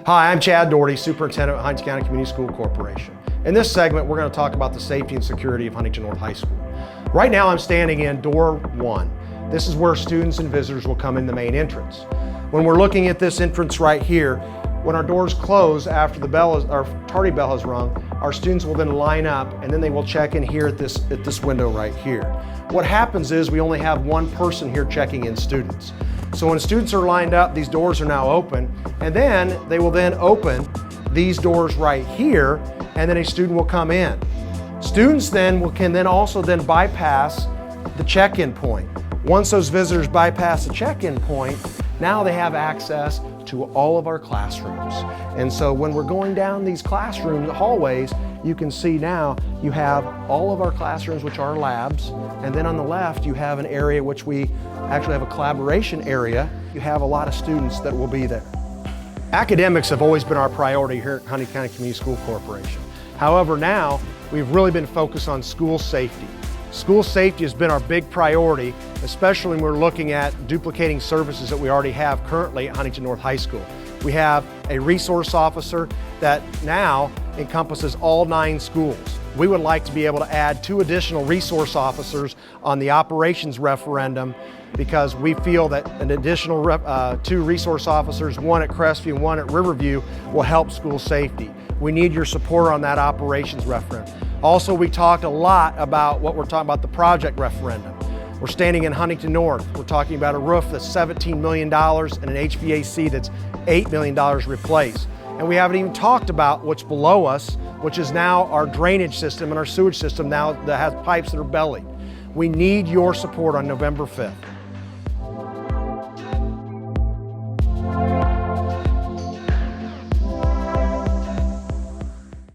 Hi, I'm Chad Daugherty, Superintendent at Huntington County Community School Corporation. In this segment, we're going to talk about the safety and security of Huntington North High School. Right now, I'm standing in door 1. This is where students and visitors will come in the main entrance. When we're looking at this entrance right here, when our doors close after our tardy bell has rung, our students will then line up and then they will check in here at this window right here. What happens is we only have one person here checking in students. So when students are lined up, these doors are now open, and then they will then open these doors right here, and then a student will come in. Students then can also bypass the check-in point. Once those visitors bypass the check-in point, now they have access to all of our classrooms. And so when we're going down these classroom hallways, you can see now you have all of our classrooms, which are labs, and then on the left you have an area which we actually have a collaboration area. You have a lot of students that will be there. Academics have always been our priority here at Huntington County Community School Corporation. However, now we've really been focused on school safety. School safety has been our big priority, especially when we're looking at duplicating services that we already have currently at Huntington North High School. We have a resource officer that now encompasses all 9 schools. We would like to be able to add 2 additional resource officers on the operations referendum because we feel that an additional 2 resource officers, 1 at Crestview and 1 at Riverview, will help school safety. We need your support on that operations referendum. Also, we talked a lot about what we're talking about, the project referendum. We're standing in Huntington North. We're talking about a roof that's $17 million and an HVAC that's $8 million replaced. And we haven't even talked about what's below us, which is now our drainage system and our sewage system now that has pipes that are bellied. We need your support on November 5th.